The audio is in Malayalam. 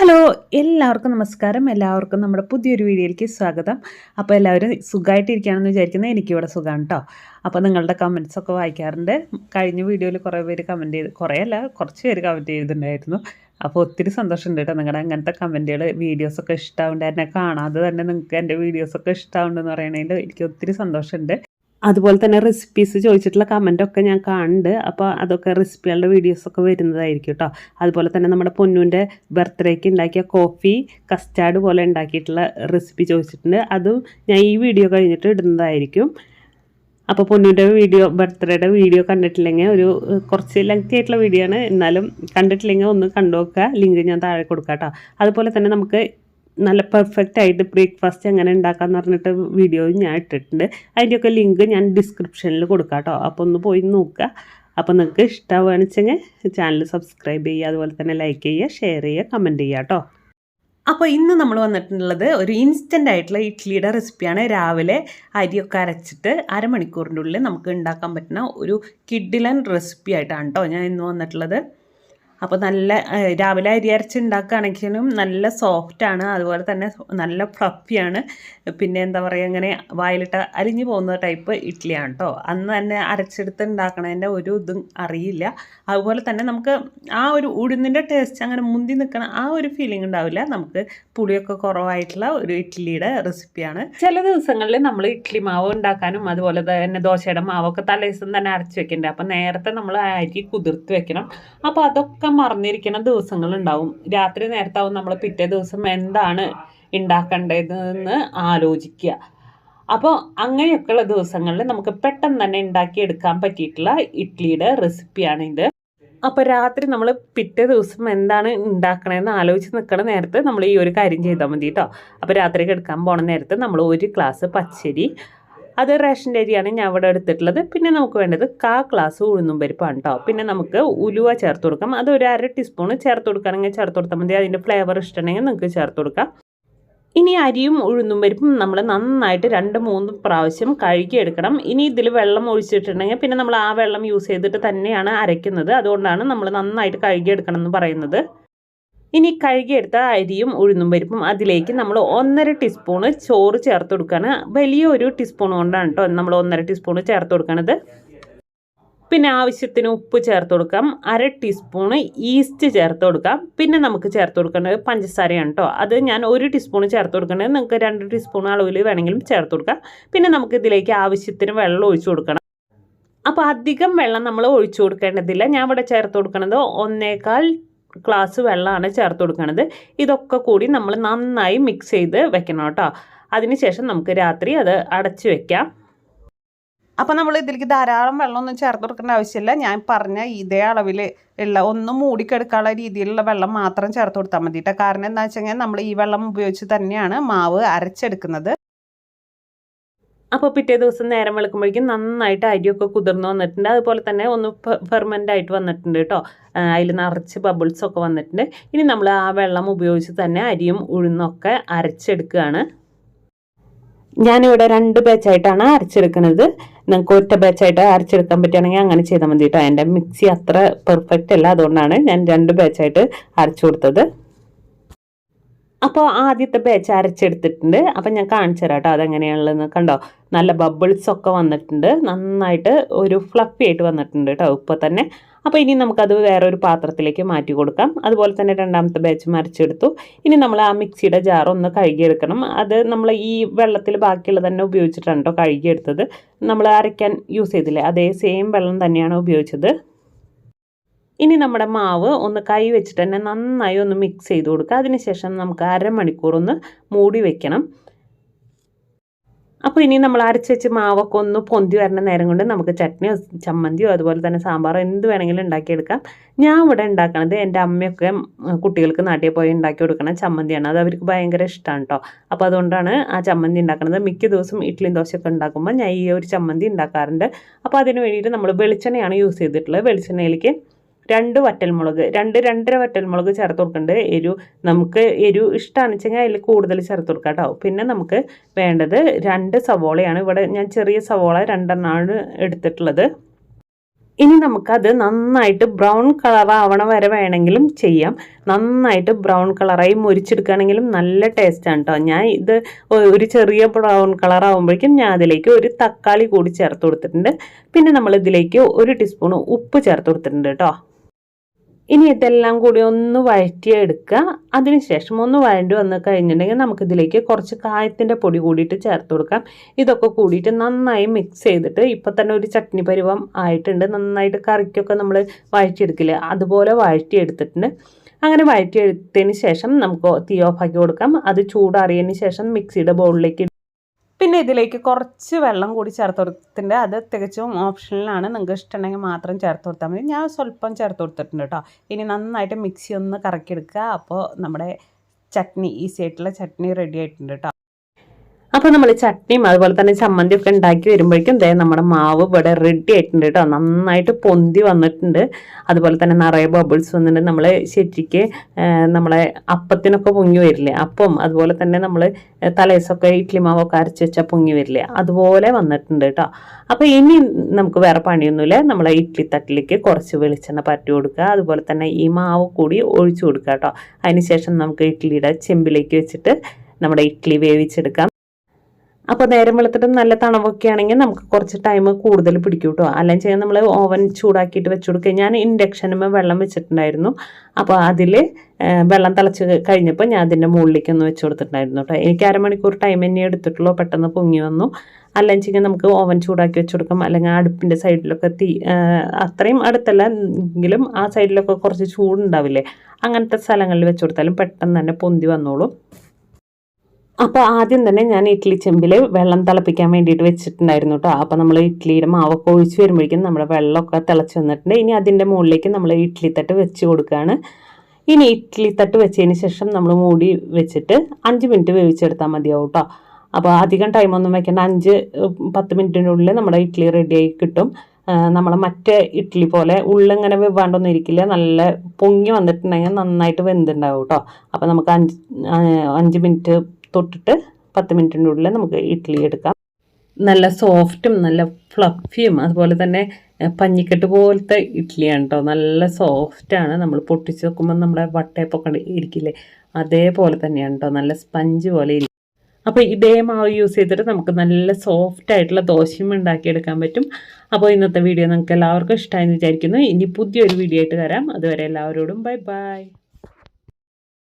ഹലോ എല്ലാവർക്കും നമസ്കാരം. എല്ലാവർക്കും നമ്മുടെ പുതിയൊരു വീഡിയോയിലേക്ക് സ്വാഗതം. അപ്പോൾ എല്ലാവരും സുഖമായിട്ടിരിക്കുകയാണെന്ന് വിചാരിക്കുന്നത് എനിക്കിവിടെ സുഖമാണ് കേട്ടോ. അപ്പോൾ നിങ്ങളുടെ കമൻസൊക്കെ വായിക്കാറുണ്ട്. കഴിഞ്ഞ വീഡിയോയിൽ കുറേ പേര് കമൻറ്റ് ചെയ്ത്, കുറേ അല്ല കുറച്ച് പേര് കമൻറ്റ് ചെയ്തിട്ടുണ്ടായിരുന്നു. അപ്പോൾ ഒത്തിരി സന്തോഷമുണ്ട് കേട്ടോ. നിങ്ങളുടെ അങ്ങനത്തെ കമൻറ്റുകൾ, വീഡിയോസൊക്കെ ഇഷ്ടമാവുന്നുണ്ട്. എന്നെ കാണാതെ തന്നെ നിങ്ങൾക്ക് എൻ്റെ വീഡിയോസൊക്കെ ഇഷ്ടമാവുണ്ടെന്ന് പറയണതിൽ എനിക്ക് ഒത്തിരി സന്തോഷമുണ്ട്. അതുപോലെ തന്നെ റെസിപ്പീസ് ചോദിച്ചിട്ടുള്ള കമൻറ്റൊക്കെ ഞാൻ കാണുന്നുണ്ട്. അപ്പോൾ അതൊക്കെ റെസിപ്പികളുടെ വീഡിയോസൊക്കെ വരുന്നതായിരിക്കും കേട്ടോ. അതുപോലെ തന്നെ നമ്മുടെ പൊന്നൂൻ്റെ ബർത്ത്ഡേക്ക് ഉണ്ടാക്കിയ കോഫി കസ്റ്റാർഡ് പോലെ ഉണ്ടാക്കിയിട്ടുള്ള റെസിപ്പി ചോദിച്ചിട്ടുണ്ട്. അതും ഞാൻ ഈ വീഡിയോ കഴിഞ്ഞിട്ട് ഇടുന്നതായിരിക്കും. അപ്പോൾ പൊന്നൂൻ്റെ ബർത്ത്ഡേയുടെ വീഡിയോ കണ്ടിട്ടില്ലെങ്കിൽ കുറച്ച് ലെങ്തി ആയിട്ടുള്ള വീഡിയോ ആണ്. എന്നാലും കണ്ടിട്ടില്ലെങ്കിൽ ഒന്ന് കണ്ടു നോക്കുക. ലിങ്ക് ഞാൻ താഴെ കൊടുക്കാം കേട്ടോ. അതുപോലെ തന്നെ നമുക്ക് നല്ല പെർഫെക്റ്റ് ആയിട്ട് ബ്രേക്ക്ഫാസ്റ്റ് എങ്ങനെ ഉണ്ടാക്കാമെന്ന് പറഞ്ഞിട്ട് വീഡിയോ ഞാൻ ഇട്ടിട്ടുണ്ട്. അതിൻ്റെയൊക്കെ ലിങ്ക് ഞാൻ ഡിസ്ക്രിപ്ഷനിൽ കൊടുക്കാം കേട്ടോ. അപ്പോൾ ഒന്ന് പോയി നോക്കുക. അപ്പോൾ നിങ്ങൾക്ക് ഇഷ്ടമാവുകയാണെന്ന് വെച്ചെങ്കിൽ ചാനൽ സബ്സ്ക്രൈബ് ചെയ്യുക, അതുപോലെ തന്നെ ലൈക്ക് ചെയ്യുക, ഷെയർ ചെയ്യുക, കമൻറ്റ് ചെയ്യുക കേട്ടോ. അപ്പോൾ ഇന്ന് നമ്മൾ വന്നിട്ടുള്ളത് ഒരു ഇൻസ്റ്റൻ്റ് ആയിട്ടുള്ള ഇഡ്ഡലിയുടെ റെസിപ്പിയാണ്. രാവിലെ അരിയൊക്കെ അരച്ചിട്ട് അരമണിക്കൂറിൻ്റെ ഉള്ളിൽ നമുക്ക് ഉണ്ടാക്കാൻ പറ്റുന്ന ഒരു കിഡിലൻ റെസിപ്പി ആയിട്ടാണ് കേട്ടോ ഞാൻ ഇന്ന് വന്നിട്ടുള്ളത്. അപ്പോൾ നല്ല രാവിലെ അരി അരച്ച് ഉണ്ടാക്കുകയാണെങ്കിലും നല്ല സോഫ്റ്റാണ്, അതുപോലെ തന്നെ നല്ല ഫ്ലഫിയാണ്. പിന്നെ എന്താ പറയുക, ഇങ്ങനെ വായിലിട്ട് അലിഞ്ഞു പോകുന്ന ടൈപ്പ് ഇഡ്ഡലിയാണ് കേട്ടോ. അന്ന് തന്നെ അരച്ചെടുത്ത് ഉണ്ടാക്കണതിൻ്റെ ഒരു ഇതും അറിയില്ല. അതുപോലെ തന്നെ നമുക്ക് ആ ഒരു ഉഴുന്നിൻ്റെ ടേസ്റ്റ് അങ്ങനെ മുന്തി നിൽക്കണ ആ ഒരു ഫീലിംഗ് ഉണ്ടാവില്ല. നമുക്ക് പുളിയൊക്കെ കുറവായിട്ടുള്ള ഒരു ഇഡ്ഡലിയുടെ റെസിപ്പിയാണ്. ചില ദിവസങ്ങളിൽ നമ്മൾ ഇഡ്ഡലി മാവ് ഉണ്ടാക്കാനും അതുപോലെ തന്നെ ദോശയുടെ മാവൊക്കെ തലേദിവസം തന്നെ അരച്ച് വെക്കണ്ടേ. അപ്പോൾ നേരത്തെ നമ്മൾ അരി കുതിർത്ത് വെക്കണം. അപ്പോൾ അതൊക്കെ മറന്നിരിക്കുന്ന ദിവസങ്ങളുണ്ടാവും. രാത്രി നേരത്താവും നമ്മൾ പിറ്റേ ദിവസം എന്താണ് ഉണ്ടാക്കേണ്ടതെന്ന് ആലോചിക്കുക. അപ്പോൾ അങ്ങനെയൊക്കെയുള്ള ദിവസങ്ങളിൽ നമുക്ക് പെട്ടെന്ന് തന്നെ ഉണ്ടാക്കിയെടുക്കാൻ പറ്റിയിട്ടുള്ള ഇഡ്ഡലിയുടെ റെസിപ്പിയാണ് ഇത്. അപ്പോൾ രാത്രി നമ്മൾ പിറ്റേ ദിവസം എന്താണ് ഉണ്ടാക്കണമെന്ന് ആലോചിച്ച് നിൽക്കുന്ന നേരത്ത് നമ്മൾ ഈ ഒരു കാര്യം ചെയ്താൽ മതി കേട്ടോ. അപ്പോൾ രാത്രി കിടക്കാൻ പോണ നേരത്ത് നമ്മൾ 1 ഗ്ലാസ് പച്ചരി, അത് റേഷൻ്റെ അരിയാണ് ഞാൻ ഇവിടെ എടുത്തിട്ടുള്ളത്. പിന്നെ നമുക്ക് വേണ്ടത് 1/4 ഗ്ലാസ് ഉഴുന്നും പരിപ്പാണ് കേട്ടോ. പിന്നെ നമുക്ക് ഉലുവ ചേർത്ത് കൊടുക്കാം. അത് ഒരു 1/2 ടീസ്പൂൺ ചേർത്ത് കൊടുക്കുകയാണെങ്കിൽ ചേർത്ത് കൊടുത്താൽ മതി. അതിൻ്റെ ഫ്ലേവർ ഇഷ്ടമുണ്ടെങ്കിൽ നിങ്ങൾക്ക് ചേർത്ത് കൊടുക്കാം. ഇനി അരിയും ഉഴുന്നും പരിപ്പും നമ്മൾ നന്നായിട്ട് 2-3 പ്രാവശ്യം കഴുകിയെടുക്കണം. ഇനി ഇതിൽ വെള്ളം ഒഴിച്ചിട്ടുണ്ടെങ്കിൽ പിന്നെ നമ്മൾ ആ വെള്ളം യൂസ് ചെയ്തിട്ട് തന്നെയാണ് അരയ്ക്കുന്നത്. അതുകൊണ്ടാണ് നമ്മൾ നന്നായിട്ട് കഴുകിയെടുക്കണം എന്ന് പറയുന്നത്. ഇനി കഴുകിയെടുത്ത അരിയും ഉഴുന്നും പരിപ്പും അതിലേക്ക് നമ്മൾ 1/2 ടീസ്പൂണ് ചോറ് ചേർത്ത് കൊടുക്കുകയാണ്. വലിയൊരു ടീസ്പൂൺ കൊണ്ടാണ് കേട്ടോ നമ്മൾ 1/2 ടീസ്പൂണ് ചേർത്ത് കൊടുക്കണത്. പിന്നെ ആവശ്യത്തിന് ഉപ്പ് ചേർത്ത് കൊടുക്കാം. 1/2 ടീസ്പൂണ് ഈസ്റ്റ് ചേർത്ത് കൊടുക്കാം. പിന്നെ നമുക്ക് ചേർത്ത് കൊടുക്കേണ്ടത് പഞ്ചസാരയാണ് കേട്ടോ. അത് ഞാൻ 1 ടീസ്പൂണ് ചേർത്ത് കൊടുക്കേണ്ടത്, നിങ്ങൾക്ക് 2 ടീസ്പൂൺ അളവിൽ വേണമെങ്കിലും ചേർത്ത് കൊടുക്കാം. പിന്നെ നമുക്ക് ഇതിലേക്ക് ആവശ്യത്തിന് വെള്ളം ഒഴിച്ചു കൊടുക്കണം. അപ്പോൾ അധികം വെള്ളം നമ്മൾ ഒഴിച്ചു കൊടുക്കേണ്ടതില്ല. ഞാൻ ഇവിടെ ചേർത്ത് കൊടുക്കുന്നത് 1/4 ഗ്ലാസ് വെള്ളമാണ് ചേർത്ത് കൊടുക്കുന്നത്. ഇതൊക്കെ കൂടി നമ്മൾ നന്നായി മിക്സ് ചെയ്ത് വെക്കണം കേട്ടോ. അതിനുശേഷം നമുക്ക് രാത്രി അത് അടച്ചു വെക്കാം. അപ്പോൾ നമ്മൾ ഇതിലേക്ക് ധാരാളം വെള്ളമൊന്നും ചേർത്ത് കൊടുക്കേണ്ട ആവശ്യമില്ല. ഞാൻ പറഞ്ഞ ഇതേ അളവിൽ ഉള്ള ഒന്ന് മൂടിക്കെടുക്കാനുള്ള രീതിയിലുള്ള വെള്ളം മാത്രം ചേർത്ത് കൊടുത്താൽ മതി കേട്ടോ. കാരണം എന്താ വെച്ച് കഴിഞ്ഞാൽ നമ്മൾ ഈ വെള്ളം ഉപയോഗിച്ച് തന്നെയാണ് മാവ് അരച്ചെടുക്കുന്നത്. അപ്പോൾ പിറ്റേ ദിവസം നേരം വെളുക്കുമ്പോഴേക്കും നന്നായിട്ട് അരിയൊക്കെ കുതിർന്ന് വന്നിട്ടുണ്ട്. അതുപോലെ തന്നെ ഒന്ന് ഫെർമെൻ്റ് ആയിട്ട് വന്നിട്ടുണ്ട് കേട്ടോ. അതിൽ നിറച്ച് ബബിൾസൊക്കെ വന്നിട്ടുണ്ട്. ഇനി നമ്മൾ ആ വെള്ളം ഉപയോഗിച്ച് തന്നെ അരിയും ഉഴുന്നൊക്കെ അരച്ചെടുക്കുകയാണ്. ഞാനിവിടെ 2 ബാച്ചായിട്ടാണ് അരച്ചെടുക്കുന്നത്. നിങ്ങൾക്ക് ഒറ്റ ബാച്ചായിട്ട് അരച്ചെടുക്കാൻ പറ്റുകയാണെങ്കിൽ അങ്ങനെ ചെയ്താൽ മതി കേട്ടോ. എൻ്റെ മിക്സി അത്ര പെർഫെക്റ്റ് അല്ല, അതുകൊണ്ടാണ് ഞാൻ 2 ബാച്ചായിട്ട് അരച്ചു കൊടുത്തത്. അപ്പോൾ ആദ്യത്തെ ബാച്ച് അരച്ചെടുത്തിട്ടുണ്ട്. അപ്പം ഞാൻ കാണിച്ചു തരാം കേട്ടോ അതെങ്ങനെയാണുള്ളതെന്ന്. കണ്ടോ, നല്ല ബബിൾസൊക്കെ വന്നിട്ടുണ്ട്, നന്നായിട്ട് ഒരു ഫ്ലഫി ആയിട്ട് വന്നിട്ടുണ്ട് കേട്ടോ ഇപ്പോൾ തന്നെ. അപ്പോൾ ഇനി നമുക്കത് വേറൊരു പാത്രത്തിലേക്ക് മാറ്റി കൊടുക്കാം. അതുപോലെ തന്നെ രണ്ടാമത്തെ ബാച്ചും അരച്ചെടുത്തു. ഇനി നമ്മൾ ആ മിക്സിയുടെ ജാർ ഒന്ന് കഴുകിയെടുക്കണം. അത് നമ്മൾ ഈ വെള്ളത്തിൽ ബാക്കിയുള്ളത് തന്നെ ഉപയോഗിച്ചിട്ടാണ് കേട്ടോ കഴുകിയെടുത്തത്. നമ്മൾ അരയ്ക്കാൻ യൂസ് ചെയ്തില്ലേ, അതേ സെയിം വെള്ളം തന്നെയാണ് ഉപയോഗിച്ചത്. ഇനി നമ്മുടെ മാവ് ഒന്ന് കൈ വെച്ചിട്ട് തന്നെ നന്നായി ഒന്ന് മിക്സ് ചെയ്ത് കൊടുക്കുക. അതിനുശേഷം നമുക്ക് 1/2 മണിക്കൂർ ഒന്ന് മൂടി വെക്കണം. അപ്പോൾ ഇനി നമ്മൾ അരച്ച് വെച്ച് മാവൊക്കെ ഒന്ന് പൊന്തി വരുന്ന നേരം കൊണ്ട് നമുക്ക് ചട്നിയോ ചമ്മന്തിയോ അതുപോലെ തന്നെ സാമ്പാറോ എന്ത് വേണമെങ്കിലും ഉണ്ടാക്കിയെടുക്കാം. ഞാൻ ഇവിടെ ഉണ്ടാക്കണത് എൻ്റെ അമ്മയൊക്കെ കുട്ടികൾക്ക് നാട്ടിൽ പോയി ഉണ്ടാക്കി കൊടുക്കണ ചമ്മന്തിയാണ്. അത് അവർക്ക് ഭയങ്കര ഇഷ്ടമാണ് കേട്ടോ. അപ്പോൾ അതുകൊണ്ടാണ് ആ ചമ്മന്തി ഉണ്ടാക്കുന്നത്. മിക്ക ദിവസം ഇഡ്ഡലിയും ദോശയൊക്കെ ഉണ്ടാക്കുമ്പോൾ ഞാൻ ഈ ഒരു ചമ്മന്തി ഉണ്ടാക്കാറുണ്ട്. അപ്പോൾ അതിന് വേണ്ടിയിട്ട് നമ്മൾ വെളിച്ചെണ്ണയാണ് യൂസ് ചെയ്തിട്ടുള്ളത്. വെളിച്ചെണ്ണയിലേക്ക് 2 വറ്റൽമുളക്, 2-2.5 വറ്റൽമുളക് ചേർത്ത് കൊടുക്കേണ്ടത്. നമുക്ക് എരിവ് ഇഷ്ടമാണെന്ന് വെച്ചെങ്കിൽ അതിൽ കൂടുതൽ ചേർത്ത് കൊടുക്കാം കേട്ടോ. പിന്നെ നമുക്ക് വേണ്ടത് 2 സവോളയാണ്. ഇവിടെ ഞാൻ ചെറിയ സവോള 2 എടുത്തിട്ടുള്ളത്. ഇനി നമുക്കത് നന്നായിട്ട് ബ്രൗൺ കളർ ആവണ വരെ വേണമെങ്കിലും ചെയ്യാം. നന്നായിട്ട് ബ്രൗൺ കളറായി മുരിച്ചെടുക്കുകയാണെങ്കിലും നല്ല ടേസ്റ്റാണ് കേട്ടോ. ഞാൻ ഇത് ഒരു ചെറിയ ബ്രൗൺ കളർ ആകുമ്പോഴേക്കും ഞാൻ അതിലേക്ക് ഒരു തക്കാളി കൂടി ചേർത്ത് കൊടുത്തിട്ടുണ്ട്. പിന്നെ നമ്മൾ ഇതിലേക്ക് 1 ടീസ്പൂൺ ഉപ്പ് ചേർത്ത് കൊടുത്തിട്ടുണ്ട് കേട്ടോ. ഇനി ഇതെല്ലാം കൂടി ഒന്ന് വഴറ്റിയെടുക്കുക. അതിനുശേഷം ഒന്ന് വഴണ്ടി വന്ന് കഴിഞ്ഞിട്ടുണ്ടെങ്കിൽ നമുക്കിതിലേക്ക് കുറച്ച് കായത്തിൻ്റെ പൊടി കൂടിയിട്ട് ചേർത്ത് കൊടുക്കാം. ഇതൊക്കെ കൂടിയിട്ട് നന്നായി മിക്സ് ചെയ്തിട്ട് ഇപ്പോൾ തന്നെ ഒരു ചട്നി പരുവം ആയിട്ടുണ്ട്. നന്നായിട്ട് കറിക്കൊക്കെ നമ്മൾ വഴറ്റിയെടുക്കില്ലേ, അതുപോലെ വഴറ്റിയെടുത്തിട്ടുണ്ട്. അങ്ങനെ വഴറ്റിയെടുത്തതിന് ശേഷം നമുക്ക് തീ ഓഫാക്കി കൊടുക്കാം. അത് ചൂടാറിയതിന് ശേഷം മിക്സിയുടെ ബൗളിലേക്ക് പിന്നെ ഇതിലേക്ക് കുറച്ച് വെള്ളം കൂടി ചേർത്ത് കൊടുത്തിട്ടുണ്ട്. അത് തികച്ചും ഓപ്ഷനിലാണ്. നിങ്ങൾക്ക് ഇഷ്ടമുണ്ടെങ്കിൽ മാത്രം ചേർത്ത് കൊടുത്താൽ മതി. ഞാൻ സ്വല്പം ചേർത്ത് കൊടുത്തിട്ടുണ്ട് കേട്ടോ. ഇനി നന്നായിട്ട് മിക്സി ഒന്ന് കറക്കിയെടുക്കുക. അപ്പോൾ നമ്മുടെ ചട്നി, ഈസി ആയിട്ടുള്ള ചട്നി റെഡി ആയിട്ടുണ്ട് കേട്ടോ. അപ്പോൾ നമ്മൾ ചട്നിയും അതുപോലെ തന്നെ ചമ്മന്തിയൊക്കെ ഉണ്ടാക്കി വരുമ്പോഴേക്കും നമ്മുടെ മാവ് ഇവിടെ റെഡി ആയിട്ടുണ്ട് കേട്ടോ. നന്നായിട്ട് പൊന്തി വന്നിട്ടുണ്ട്. അതുപോലെ തന്നെ നിറയെ ബബിൾസ് വന്നിട്ടുണ്ട്. നമ്മൾ ശരിക്ക് നമ്മളെ അപ്പത്തിനൊക്കെ പൊങ്ങി വരില്ലേ, അപ്പം അതുപോലെ തന്നെ നമ്മൾ തലേസൊക്കെ ഇഡ്ലി മാവൊക്കെ അരച്ച് വെച്ചാൽ പൊങ്ങി വരില്ലേ, അതുപോലെ വന്നിട്ടുണ്ട് കേട്ടോ. അപ്പോൾ ഇനി നമുക്ക് വേറെ പണിയൊന്നുമില്ല. നമ്മളെ ഇഡ്ലി തട്ടിലേക്ക് കുറച്ച് വെളിച്ചെണ്ണ പരട്ടി കൊടുക്കുക. അതുപോലെ തന്നെ ഈ മാവ് കൂടി ഒഴിച്ചു കൊടുക്കുക കേട്ടോ. അതിനുശേഷം നമുക്ക് ഇഡ്ലിയുടെ ചെമ്പിലേക്ക് വെച്ചിട്ട് നമ്മുടെ ഇഡ്ലി വേവിച്ചെടുക്കാം. അപ്പോൾ നേരം വെളുത്തിട്ട് നല്ല തണവൊക്കെ ആണെങ്കിൽ നമുക്ക് കുറച്ച് ടൈം കൂടുതൽ പിടിക്കും കേട്ടോ. അല്ലെങ്കിൽ ചെയ്യാൻ നമ്മൾ ഓവൻ ചൂടാക്കിയിട്ട് വെച്ച് കൊടുക്കുക. ഞാൻ ഇൻഡക്ഷനുമേ വെള്ളം വെച്ചിട്ടുണ്ടായിരുന്നു. അപ്പോൾ അതിൽ വെള്ളം തിളച്ച് കഴിഞ്ഞപ്പോൾ ഞാൻ അതിൻ്റെ മുകളിലേക്ക് ഒന്ന് വെച്ച് കൊടുത്തിട്ടുണ്ടായിരുന്നു കേട്ടോ. എനിക്ക് അരമണിക്കൂർ ടൈം തന്നെ എടുത്തിട്ടുള്ളൂ. പെട്ടെന്ന് പൊങ്ങി വന്നു. അല്ലെങ്കിൽ നമുക്ക് ഓവൻ ചൂടാക്കി വെച്ച് കൊടുക്കാം. അല്ലെങ്കിൽ അടുപ്പിൻ്റെ സൈഡിലൊക്കെ അത്രയും അടുത്തല്ല എങ്കിലും ആ സൈഡിലൊക്കെ കുറച്ച് ചൂടുണ്ടാവില്ലേ, അങ്ങനത്തെ സ്ഥലങ്ങളിൽ വെച്ച് കൊടുത്താലും പെട്ടെന്ന് തന്നെ പൊന്തി വന്നോളും. അപ്പോൾ ആദ്യം തന്നെ ഞാൻ ഇഡ്ഡലി ചെമ്പിൽ വെള്ളം തിളപ്പിക്കാൻ വേണ്ടിയിട്ട് വെച്ചിട്ടുണ്ടായിരുന്നു കേട്ടോ. അപ്പോൾ നമ്മൾ ഇഡ്ഡലിയുടെ മാവൊക്കെ ഒഴിച്ച് വരുമ്പോഴേക്കും നമ്മുടെ വെള്ളമൊക്കെ തിളച്ച് വന്നിട്ടുണ്ട്. ഇനി അതിൻ്റെ മുകളിലേക്ക് നമ്മൾ ഇഡ്ഡലി തട്ട് വെച്ച് കൊടുക്കുകയാണ്. ഇനി ഇഡ്ഡലി തട്ട് വെച്ചതിന് ശേഷം നമ്മൾ മൂടി വെച്ചിട്ട് 5 മിനിറ്റ് വേവിച്ചെടുത്താൽ മതിയാവും കേട്ടോ. അപ്പോൾ അധികം ടൈമൊന്നും വെക്കേണ്ട. 5-10 മിനിറ്റിനുള്ളിൽ നമ്മുടെ ഇഡ്ഡലി റെഡിയായി കിട്ടും. നമ്മളെ മറ്റേ ഇഡ്ഡലി പോലെ ഉള്ളിങ്ങനെ വെവാണ്ടൊന്നും ഇരിക്കില്ല. നല്ല പൊങ്ങി വന്നിട്ടുണ്ടെങ്കിൽ നന്നായിട്ട് വെന്തുണ്ടാവും കേട്ടോ. അപ്പോൾ നമുക്ക് 5 മിനിറ്റ് തൊട്ടിട്ട് 10 മിനിറ്റിനുള്ളിൽ നമുക്ക് ഇഡ്ഡലി എടുക്കാം. നല്ല സോഫ്റ്റും നല്ല ഫ്ലഫിയും അതുപോലെ തന്നെ പഞ്ഞിക്കെട്ട് പോലത്തെ ഇഡ്ഡലിയാണ് കേട്ടോ. നല്ല സോഫ്റ്റാണ്. നമ്മൾ പൊട്ടിച്ച് വെക്കുമ്പോൾ നമ്മുടെ വട്ടയപ്പൊക്കെ ഇരിക്കില്ലേ, അതേപോലെ തന്നെയാണ് കേട്ടോ. നല്ല സ്പഞ്ച് പോലെ ഇരിക്കും. അപ്പോൾ ഇതേ മാവ് യൂസ് ചെയ്തിട്ട് നമുക്ക് നല്ല സോഫ്റ്റ് ആയിട്ടുള്ള ദോശയും ഉണ്ടാക്കിയെടുക്കാൻ പറ്റും. അപ്പോൾ ഇന്നത്തെ വീഡിയോ നിങ്ങൾക്ക് എല്ലാവർക്കും ഇഷ്ടമായെന്ന് വിചാരിക്കുന്നു. ഇനി പുതിയൊരു വീഡിയോ ആയിട്ട് വരാം. അതുവരെ എല്ലാവരോടും ബൈ ബൈ.